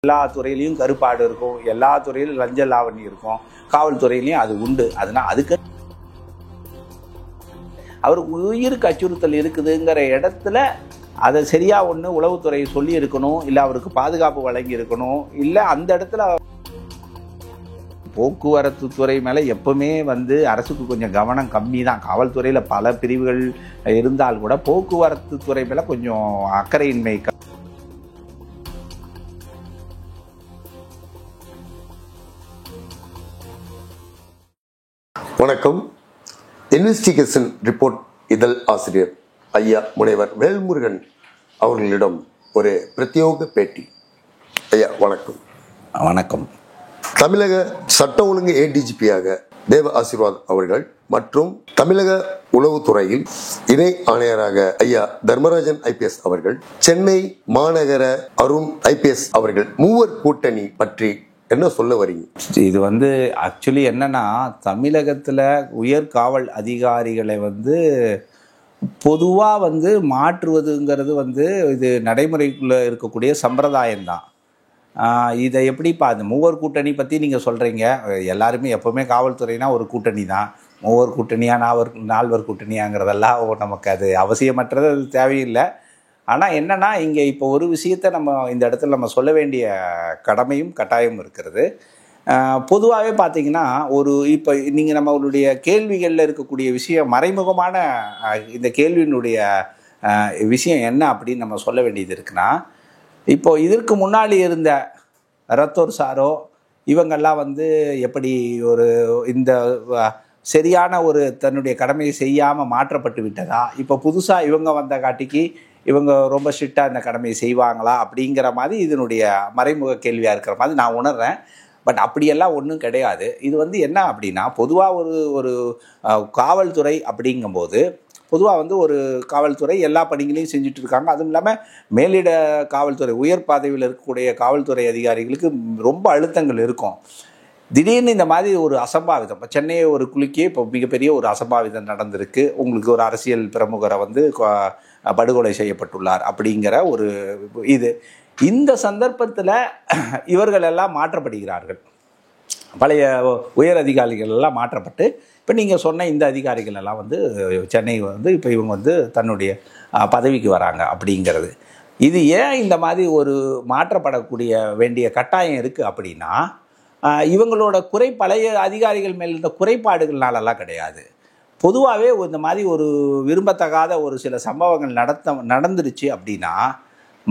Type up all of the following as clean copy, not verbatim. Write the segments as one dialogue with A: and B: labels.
A: எல்லா துறையிலையும் கருப்பாடு இருக்கும், எல்லா துறையிலும் லஞ்ச லாவணி இருக்கும், காவல்துறையிலையும் அது உண்டு. அதனால் அதுக்கு அவருக்கு உயிருக்கு அச்சுறுத்தல் இருக்குதுங்கிற இடத்துல அதை சரியாக ஒன்று உளவுத்துறை சொல்லி இருக்கணும், இல்லை அவருக்கு பாதுகாப்பு வழங்கி இருக்கணும், இல்லை அந்த இடத்துல போக்குவரத்து துறை மேலே எப்பவுமே அரசுக்கு கொஞ்சம் கவனம் கம்மி தான். காவல்துறையில் பல பிரிவுகள் இருந்தால் கூட போக்குவரத்து துறை மேலே கொஞ்சம் அக்கறையின்மை.
B: வணக்கம். இன்வெஸ்டிகேஷன் ரிப்போர்ட் இதழ் ஆசிரியர் ஐயா முனைவர் வேல்முருகன் அவர்களிடம் ஒரு பிரத்யேக பேட்டி. ஐயா வணக்கம்.
A: வணக்கம்.
B: தமிழக சட்ட ஒழுங்கு ஏடிஜிபியாக தேவ ஆசீர்வாத் அவர்கள் மற்றும் தமிழக உளவுத்துறையில் இணை ஆணையராக ஐயா தர்மராஜன் ஐபிஎஸ் அவர்கள், சென்னை மாநகர அருண் ஐபிஎஸ் அவர்கள், மூவர் கூட்டணி பற்றி என்ன சொல்ல வரீங்க?
A: இது ஆக்சுவலி என்னன்னா, தமிழகத்தில் உயர் காவல் அதிகாரிகளை பொதுவாக மாற்றுவதுங்கிறது இது நடைமுறைக்குள்ளே இருக்கக்கூடிய சம்பிரதாயம்தான். இதை எப்படிப்பா அந்த மூவர் கூட்டணி பற்றி நீங்கள் சொல்கிறீங்க? எல்லாருமே எப்போவுமே காவல்துறைனா ஒரு கூட்டணி தான். மூவர் கூட்டணியா நால்வர் கூட்டணியாங்கிறதெல்லாம் நமக்கு அது அவசியமற்றது, அது தேவையில்லை. ஆனால் என்னென்னா, இங்கே இப்போ ஒரு விஷயத்தை நம்ம இந்த இடத்துல நம்ம சொல்ல வேண்டிய கடமையும் கட்டாயமும் இருக்கிறது. பொதுவாகவே பார்த்தீங்கன்னா, இப்போ நீங்கள் நம்மளுடைய கேள்விகளில் இருக்கக்கூடிய விஷயம் மறைமுகமான இந்த கேள்வியினுடைய விஷயம் என்ன அப்படின்னு நம்ம சொல்ல வேண்டியது இருக்குன்னா, இப்போ இதற்கு முன்னாடி இருந்த ரத்தோர் சாரோ இவங்கெல்லாம் எப்படி இந்த சரியான தன்னுடைய கடமையை செய்யாமல் மாற்றப்பட்டு விட்டதா, இப்போ புதுசாக இவங்க வந்த காட்டிக்கு இவங்க ரொம்ப ஸ்ட்ரிக்டாக இந்த கடமையை செய்வாங்களா அப்படிங்கிற மாதிரி இதனுடைய மறைமுக கேள்வியாக இருக்கிற மாதிரி நான் உணர்றேன். பட் அப்படியெல்லாம் ஒன்றும் கிடையாது. இது என்ன அப்படின்னா, பொதுவாக ஒரு காவல்துறை அப்படிங்கும்போது பொதுவாக ஒரு காவல்துறை எல்லா பணிகளையும் செஞ்சுட்டு இருக்காங்க. அதுவும் இல்லாமல் மேலிட காவல்துறை உயர் பதவியில் இருக்கக்கூடிய காவல்துறை அதிகாரிகளுக்கு ரொம்ப அழுத்தங்கள் இருக்கும். திடீர்னு இந்த மாதிரி ஒரு அசம்பாவிதம், இப்போ சென்னையை ஒரு குலுக்கியே இப்போ மிகப்பெரிய ஒரு அசம்பாவிதம் நடந்திருக்கு. உங்களுக்கு ஒரு அரசியல் பிரமுகரை படுகொலை செய்யப்பட்டுள்ளார் அப்படிங்கிற இந்த சந்தர்ப்பத்தில் இவர்கள் எல்லாம் மாற்றப்படுகிறார்கள். பழைய உயர் அதிகாரிகள் எல்லாம் மாற்றப்பட்டு இப்போ நீங்கள் சொன்ன இந்த அதிகாரிகள் எல்லாம் சென்னை இப்போ இவங்க தன்னுடைய பதவிக்கு வராங்க அப்படிங்கிறது. இது ஏன் இந்த மாதிரி ஒரு மாற்றப்படக்கூடிய வேண்டிய கட்டாயம் இருக்குது அப்படின்னா, இவங்களோட பழைய அதிகாரிகள் மேல் இருந்த குறைபாடுகள்னாலெல்லாம் கிடையாது. பொதுவாகவே இந்த மாதிரி விரும்பத்தகாத சில சம்பவங்கள் நடந்துருச்சு அப்படின்னா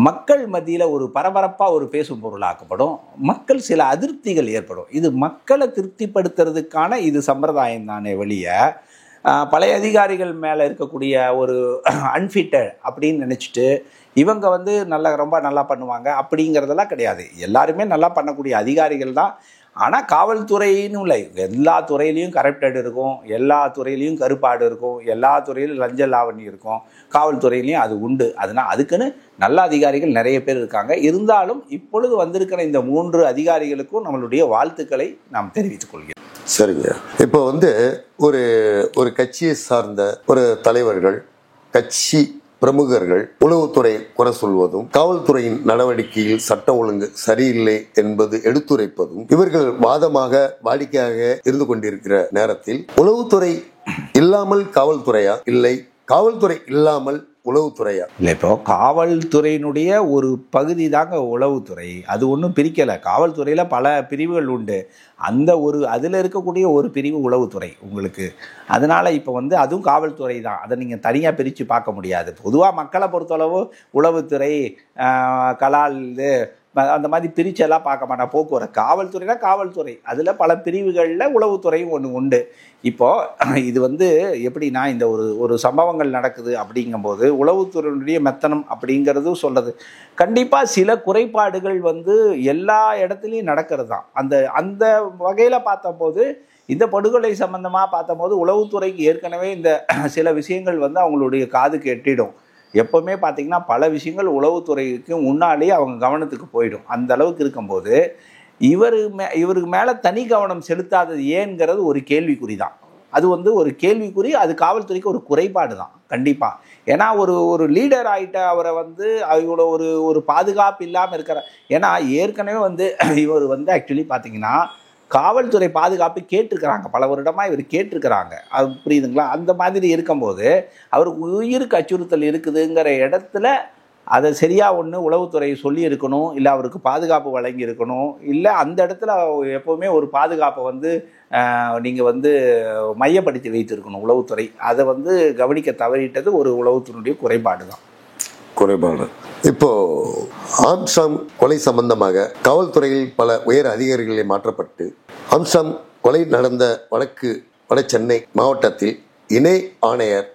A: மக்கள் மத்தியில் பரபரப்பாக பேசும் பொருளாக்கப்படும், மக்கள் சில அதிருப்திகள் ஏற்படும். இது மக்களை திருப்திப்படுத்துறதுக்கான இது சம்பிரதாயம் தானே வெளியே, பழைய அதிகாரிகள் மேலே இருக்கக்கூடிய அன்ஃபிட்டட் அப்படின்னு நினச்சிட்டு இவங்க ரொம்ப நல்லா பண்ணுவாங்க அப்படிங்கிறதெல்லாம் கிடையாது. எல்லாருமே நல்லா பண்ணக்கூடிய அதிகாரிகள் தான். ஆனால் காவல்துறைன்னு இல்லை, எல்லா துறையிலையும் கரப்டட் இருக்கும், எல்லா துறையிலையும் கருப்பாடு இருக்கும், எல்லா துறையிலும் லஞ்ச லாவணி இருக்கும், காவல்துறையிலையும் அது உண்டு. அதனால் அதுக்குன்னு நல்ல அதிகாரிகள் நிறைய பேர் இருக்காங்க. இருந்தாலும் இப்பொழுது வந்திருக்கிற இந்த 3 அதிகாரிகளுக்கும் நம்மளுடைய வாழ்த்துக்களை நாம் தெரிவித்துக் கொள்கிறோம்.
B: சரிங்க. இப்போ ஒரு கட்சியை சார்ந்த ஒரு தலைவர்கள், கட்சி பிரமுகர்கள் உளவுத்துறை குறை சொல்வதும், காவல்துறையின் நடவடிக்கையில் சட்டம் ஒழுங்கு சரியில்லை என்பது எடுத்துரைப்பதும் இவர்கள் வாதமாக வாடிக்கையாக இருந்து கொண்டிருக்கிற நேரத்தில், உளவுத்துறை இல்லாமல் காவல்துறையா, இல்லை காவல்துறை இல்லாமல் உளவுத்துறையா?
A: இல்லை, இப்போ காவல்துறையினுடைய ஒரு பகுதி தாங்க உளவுத்துறை. அது ஒன்றும் பிரிக்கலை. காவல்துறையில் பல பிரிவுகள் உண்டு. அதில் இருக்கக்கூடிய ஒரு பிரிவு உளவுத்துறை உங்களுக்கு. அதனால் இப்போ அதுவும் காவல்துறை தான். அதை நீங்கள் தனியாக பிரித்து பார்க்க முடியாது. பொதுவாக மக்களை பொறுத்தளவு உளவுத்துறை, கலால் அந்த மாதிரி பிரிச்செல்லாம் பார்க்க மாட்டேன். போக்குவரத்து காவல்துறைனா காவல்துறை, அதில் பல பிரிவுகளில் உளவுத்துறையும் ஒன்று உண்டு. இப்போது இது எப்படின்னா, இந்த ஒரு சம்பவங்கள் நடக்குது அப்படிங்கும்போது உளவுத்துறையினுடைய மெத்தனம் அப்படிங்கிறது சொல்கிறது. கண்டிப்பாக சில குறைபாடுகள் எல்லா இடத்துலையும் நடக்கிறது தான். அந்த வகையில் பார்த்தபோது இந்த படுகொலை சம்பந்தமாக பார்த்தபோது உளவுத்துறைக்கு ஏற்கனவே இந்த சில விஷயங்கள் அவங்களுடைய காதுக்கு எட்டிடும். எப்போவுமே பார்த்திங்கன்னா பல விஷயங்கள் உளவுத்துறைக்கு முன்னாலேயே அவங்க கவனத்துக்கு போயிடும். அந்த அளவுக்கு இருக்கும்போது இவருக்கு மேலே தனி கவனம் செலுத்தாதது ஏன்கிறது ஒரு கேள்விக்குறி தான். அது வந்து ஒரு கேள்விக்குறி. அது காவல்துறைக்கு ஒரு குறைபாடு தான் கண்டிப்பாக. ஏன்னா ஒரு லீடர் ஆகிட்ட அவரை வந்து அவங்களோட ஒரு பாதுகாப்பு இல்லாமல் இருக்கிற, ஏன்னா ஏற்கனவே வந்து இவர் வந்து ஆக்சுவலி பார்த்தீங்கன்னா காவல்துறை பாதுகாப்பு கேட்டிருக்கிறாங்க, பல வருடமாக இவர் கேட்டிருக்கிறாங்க. அது புரியுதுங்களா? அந்த மாதிரி இருக்கும்போது அவருக்கு உயிருக்கு அச்சுறுத்தல் இருக்குதுங்கிற இடத்துல அதை சரியாக ஒன்று உளவுத்துறை சொல்லி இருக்கணும், இல்லை அவருக்கு பாதுகாப்பு வழங்கி இருக்கணும், இல்லை அந்த இடத்துல எப்போவுமே ஒரு பாதுகாப்பை வந்து நீங்கள் வந்து மையப்படுத்தி வைத்திருக்கணும் உளவுத்துறை. அதை வந்து கவனிக்க தவறிட்டது ஒரு உளவுத்துறையுடைய குறைபாடு தான்.
B: குறைபாடு. இப்போ ஆம்ஸ்ட்ராங் கொலை சம்பந்தமாக காவல்துறையில் பல உயர் அதிகாரிகளை மாற்றப்பட்டு ஆம்ஸ்ட்ராங் கொலை நடந்த வழக்கு வட சென்னை மாவட்டத்தில் இணை ஆணையர்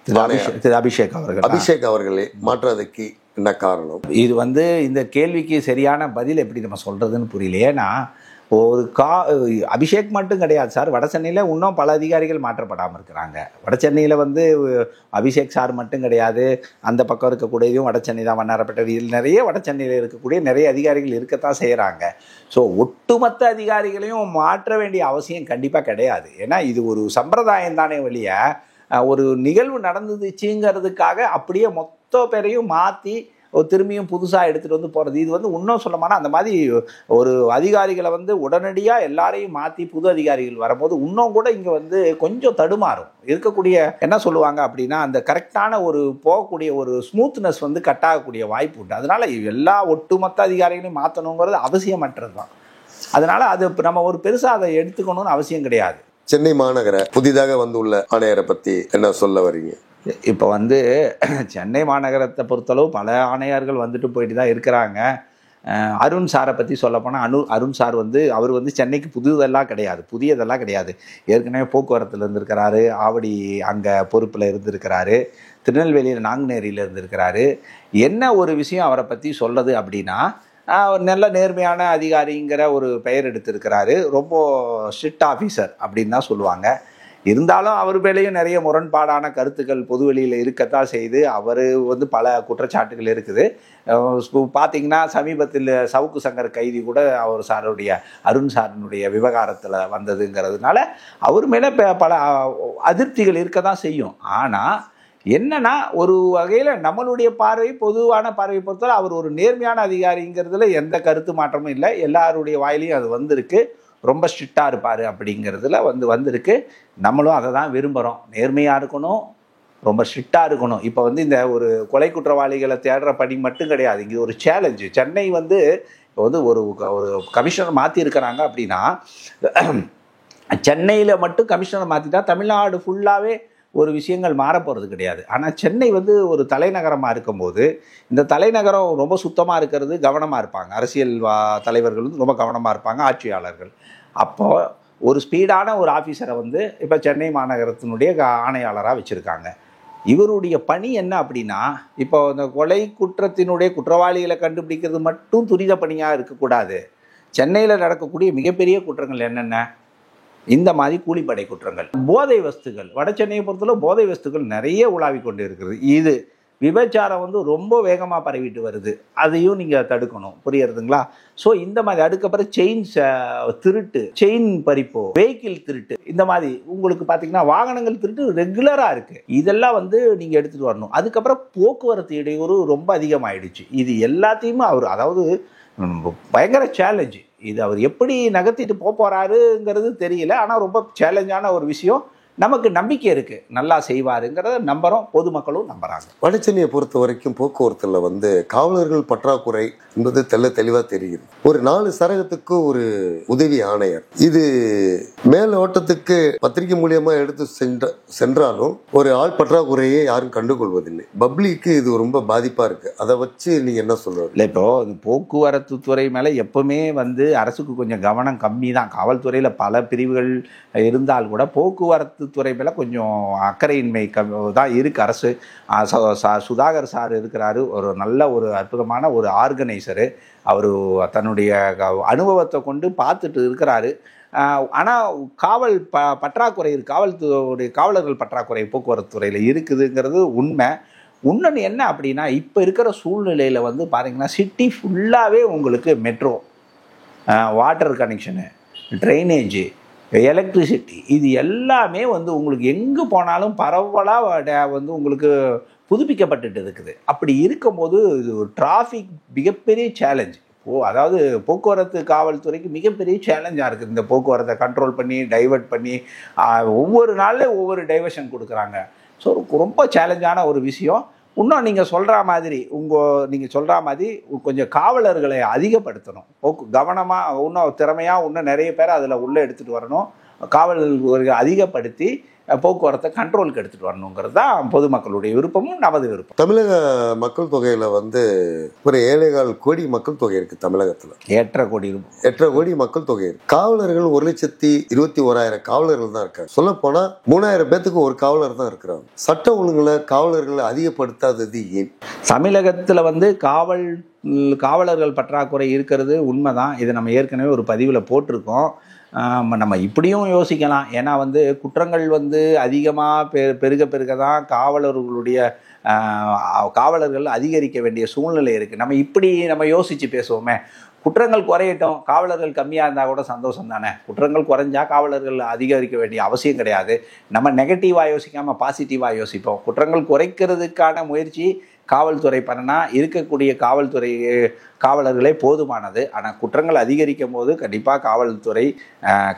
B: அபிஷேக் அவர்களை மாற்றுவதற்கு என்ன காரணம்?
A: இது வந்து இந்த கேள்விக்கு சரியான பதில் எப்படி நம்ம சொல்றதுன்னு புரியல. ஏன்னா அபிஷேக் மட்டும் கிடையாது சார், வட சென்னையில் இன்னும் பல அதிகாரிகள் மாற்றப்படாமல் இருக்கிறாங்க. வட சென்னையில் வந்து அபிஷேக் சார் மட்டும் கிடையாது, அந்த பக்கம் இருக்கக்கூடியதும் வட சென்னை தான், வண்ணாரப்பேட்டை, இதில் நிறைய வட சென்னையில் இருக்கக்கூடிய நிறைய அதிகாரிகள் இருக்கத்தான் செய்கிறாங்க. ஸோ ஒட்டுமொத்த அதிகாரிகளையும் மாற்ற வேண்டிய அவசியம் கண்டிப்பாக கிடையாது. ஏன்னா இது ஒரு சம்பிரதாயம் தானே வழிய ஒரு நிகழ்வு நடந்துச்சுங்கிறதுக்காக அப்படியே மொத்த பேரையும் மாற்றி திரும்பியும் புதுசாக எடுத்துகிட்டு வந்து போகிறது, இது வந்து இன்னும் சொல்லமானால் அந்த மாதிரி ஒரு அதிகாரிகளை வந்து உடனடியாக எல்லாரையும் மாற்றி புது அதிகாரிகள் வரும்போது இன்னும் கூட இங்கே வந்து கொஞ்சம் தடுமாறும். இருக்கக்கூடிய என்ன சொல்லுவாங்க அப்படின்னா, அந்த கரெக்டான ஒரு போகக்கூடிய ஒரு ஸ்மூத்னஸ் வந்து கட்டாகக்கூடிய வாய்ப்பு உண்டு. அதனால் எல்லா ஒட்டுமொத்த அதிகாரிகளையும் மாற்றணுங்கிறது அவசியமற்றது தான். அதனால் அது நம்ம ஒரு பெருசாக அதை எடுத்துக்கணும்னு அவசியம் கிடையாது.
B: சென்னை மாநகர புதிதாக வந்துள்ள ஆணையரை பற்றி என்ன சொல்ல வரீங்க?
A: இப்போ வந்து சென்னை மாநகரத்தை பொறுத்தளவு பல ஆணையர்கள் வந்துட்டு போயிட்டு தான் இருக்கிறாங்க. அருண் சாரை பற்றி சொல்லப்போனால் அருண் சார் வந்து அவர் வந்து சென்னைக்கு புதியதெல்லாம் கிடையாது. ஏற்கனவே போக்குவரத்தில் இருந்திருக்கிறாரு, ஆவடி அங்கே பொறுப்பில் இருந்திருக்கிறாரு, திருநெல்வேலியில் நாங்குநேரியில் இருந்திருக்கிறாரு. என்ன ஒரு விஷயம் அவரை பற்றி சொல்கிறது அப்படின்னா, நல்ல நேர்மையான அதிகாரிங்கிற ஒரு பெயர் எடுத்திருக்கிறாரு. ரொம்ப ஸ்ட்ரிக்ட் ஆஃபீஸர் அப்படின்னு தான் சொல்லுவாங்க. இருந்தாலும் அவர் மேலேயும் நிறைய முரண்பாடான கருத்துக்கள் பொதுவெளியில் இருக்கத்தான் செய்து அவர் வந்து பல குற்றச்சாட்டுகள் இருக்குது. பார்த்திங்கன்னா சமீபத்தில் சவுக்கு சங்கர் கைதி கூட அருண் சாரனுடைய விவகாரத்தில் வந்ததுங்கிறதுனால அவர் மேலே பல அதிருப்திகள் இருக்க தான் செய்யும். ஆனால் என்னன்னா ஒரு வகையில் நம்மளுடைய பொதுவான பார்வை பொறுத்தவரை அவர் ஒரு நேர்மையான அதிகாரிங்கிறதுல எந்த கருத்து மாற்றமும் இல்லை. எல்லாருடைய வாயிலையும் அது வந்திருக்கு. ரொம்ப ஸ்ட்ரிக்டாக இருப்பார் அப்படிங்கிறதுல வந்திருக்கு. நம்மளும் அதை தான் விரும்புகிறோம். நேர்மையாக இருக்கணும், ரொம்ப ஸ்ட்ரிக்டாக இருக்கணும். இப்போ வந்து இந்த ஒரு கொலை குற்றவாளிகளை தேடுற பணி மட்டும் கிடையாது, இங்கே ஒரு சேலஞ்சு. சென்னை வந்து இப்போ வந்து ஒரு கமிஷனர் மாற்றிருக்கிறாங்க அப்படின்னா, சென்னையில் மட்டும் கமிஷனர் மாற்றிட்டா தமிழ்நாடு ஃபுல்லாகவே ஒரு விஷயங்கள் மாறப்போகிறது கிடையாது. ஆனால் சென்னை வந்து ஒரு தலைநகரமாக இருக்கும்போது இந்த தலைநகரம் ரொம்ப சுத்தமாக இருக்கிறது, கவனமாக இருப்பாங்க. அரசியல் தலைவர்கள் வந்து ரொம்ப கவனமாக இருப்பாங்க, ஆட்சியாளர்கள். அப்போது ஒரு ஸ்பீடான ஒரு ஆஃபீஸரை வந்து இப்போ சென்னை மாநகரத்தினுடைய ஆணையாளராக வச்சுருக்காங்க. இவருடைய பணி என்ன அப்படின்னா, இப்போ இந்த கொலை குற்றத்தினுடைய குற்றவாளிகளை கண்டுபிடிக்கிறது மட்டும் துரித பணியாக இருக்கக்கூடாது. சென்னையில் நடக்கக்கூடிய மிகப்பெரிய குற்றங்கள் என்னென்ன? இந்த மாதிரி கூலிப்படை குற்றங்கள், போதை வஸ்துகள். வட சென்னையை பொறுத்தவரை போதை வஸ்துகள் நிறைய உலாவி கொண்டு இருக்கிறது. இது விபச்சாரம் வந்து ரொம்ப வேகமாக பரவிட்டு வருது, அதையும் நீங்கள் தடுக்கணும். புரியுறதுங்களா? ஸோ இந்த மாதிரி அதுக்கப்புறம் திருட்டு, செயின் பறிப்போ, வெஹிக்கிள் திருட்டு, இந்த மாதிரி உங்களுக்கு பார்த்தீங்கன்னா வாகனங்கள் திருட்டு ரெகுலராக இருக்குது. இதெல்லாம் வந்து நீங்கள் எடுத்துகிட்டு வரணும். அதுக்கப்புறம் போக்குவரத்து இடையூறு ரொம்ப அதிகமாகிடுச்சு. இது எல்லாத்தையுமே அதாவது பயங்கர சேலஞ்சு. இது அவர் எப்படி நகர்த்திட்டு போகிறாருங்கிறது தெரியல. ஆனால் ரொம்ப சேலஞ்சான ஒரு விஷயம். நமக்கு நம்பிக்கை இருக்குது, நல்லா செய்வாருங்கிறத நம்புகிறோம், பொதுமக்களும் நம்புகிறாங்க.
B: வட சென்னையை பொறுத்த வரைக்கும் போக்குவரத்தில் வந்து காவலர்கள் பற்றாக்குறை என்பது தெளிவாக தெரியுது. ஒரு 4 சரகத்துக்கு ஒரு உதவி ஆணையர், இது மேல் ஓட்டத்துக்கு பத்திரிகை மூலியமா எடுத்து சென்றாலும் ஒரு ஆள் பற்றாக்குறையை யாரும் கண்டுகொள்வதில்லை. பப்ளிக்கு இது ரொம்ப பாதிப்பாக இருக்குது. அதை வச்சு நீங்கள் என்ன சொல்கிறது?
A: இல்லை, இப்போது போக்குவரத்து துறை மேலே எப்பவுமே வந்து அரசுக்கு கொஞ்சம் கவனம் கம்மி தான். காவல்துறையில் பல பிரிவுகள் இருந்தால் கூட போக்குவரத்து துறை மேலே கொஞ்சம் அக்கறையின்மை தான் இருக்குது அரசு. சுதாகர் சார் இருக்கிறாரு, ஒரு நல்ல ஒரு அற்புதமான ஒரு ஆர்கனைசரு. அவர் தன்னுடைய அனுபவத்தை கொண்டு பார்த்துட்டு இருக்கிறாரு. ஆனால் பற்றாக்குறை காவலர்கள் பற்றாக்குறை போக்குவரத்து துறையில் இருக்குதுங்கிறது உண்மை. இன்னொன்று என்ன அப்படின்னா, இப்போ இருக்கிற சூழ்நிலையில் வந்து பார்த்தீங்கன்னா சிட்டி ஃபுல்லாகவே உங்களுக்கு metro, water connection, drainage, electricity, இது எல்லாமே வந்து உங்களுக்கு எங்கே போனாலும் பரவலாக வந்து உங்களுக்கு புதுப்பிக்கப்பட்டுட்டு இருக்குது. அப்படி இருக்கும்போது இது ஒரு டிராஃபிக் மிகப்பெரிய சேலஞ்ச். அதாவது போக்குவரத்து காவல்துறைக்கு மிகப்பெரிய சேலஞ்சாக இருக்குது. இந்த போக்குவரத்தை கண்ட்ரோல் பண்ணி டைவர்ட் பண்ணி ஒவ்வொரு நாளில் ஒவ்வொரு டைவர்ஷன் கொடுக்குறாங்க. ஸோ ரொம்ப சேலஞ்சான ஒரு விஷயம். இன்னும் நீங்கள் சொல்கிற மாதிரி நீங்கள் சொல்கிற மாதிரி கொஞ்சம் காவலர்களை அதிகப்படுத்தணும். கவனமாக இன்னும் திறமையாக இன்னும் நிறைய பேர் அதில் உள்ளே எடுத்துகிட்டு வரணும். காவலர்களை அதிகப்படுத்தி போக்குவரத்தை கண்ட்ரோலுக்கு எடுத்துகிட்டு வரணுங்கிறது தான் பொதுமக்களுடைய விருப்பமும் நமது விருப்பம்.
B: தமிழக மக்கள் தொகையில் வந்து ஒரு 7.25 கோடி மக்கள் தொகை இருக்குது தமிழகத்தில்.
A: 8.5 கோடி
B: மக்கள் தொகை இருக்குது. காவலர்கள் 1,21,000 காவலர்கள் தான் இருக்காங்க. சொல்ல போனால் 3000 பேத்துக்கு ஒரு காவலர் தான் இருக்கிறாங்க. சட்ட ஒழுங்குல காவலர்களை அதிகப்படுத்தாதது ஏன்?
A: தமிழகத்தில் வந்து காவலர்கள் பற்றாக்குறை இருக்கிறது உண்மைதான். இதை நம்ம ஏற்கனவே ஒரு பதிவில் போட்டிருக்கோம். நம்ம இப்படியும் யோசிக்கலாம். ஏன்னா வந்து குற்றங்கள் வந்து அதிகமாக பெருக தான் காவலர்கள் அதிகரிக்க வேண்டிய சூழ்நிலை இருக்குது. நம்ம யோசித்து பேசுவோமே, குற்றங்கள் குறையட்டும், காவலர்கள் கம்மியாக இருந்தால் கூட சந்தோஷம் தானே. குற்றங்கள் குறைஞ்சா காவலர்கள் அதிகரிக்க வேண்டிய அவசியம் கிடையாது. நம்ம நெகட்டிவாக யோசிக்காமல் பாசிட்டிவாக யோசிப்போம். குற்றங்கள் குறைக்கிறதுக்கான முயற்சி காவல்துறை பண்ணனா இருக்கக்கூடிய காவலர்களே போதுமானது. ஆனால் குற்றங்கள் அதிகரிக்கும் போது கண்டிப்பாக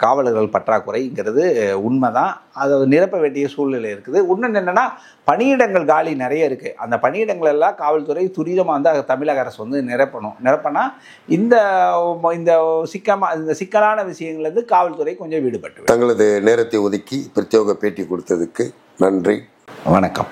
A: காவலர்கள் பற்றாக்குறைங்கிறது உண்மைதான். அதை நிரப்ப வேண்டிய சூழ்நிலை இருக்குது. இன்னொன்று என்னென்னா, பணியிடங்கள் காலி நிறைய இருக்குது. அந்த பணியிடங்கள் எல்லாம் காவல்துறை துரிதமாக வந்து தமிழக அரசு வந்து நிரப்பினா இந்த சிக்கலான விஷயங்கள்லேருந்து காவல்துறை கொஞ்சம் விடுபட்டு.
B: தங்களது நேரத்தை ஒதுக்கி பிரத்யேக பேட்டி கொடுத்ததுக்கு நன்றி.
A: வணக்கம்.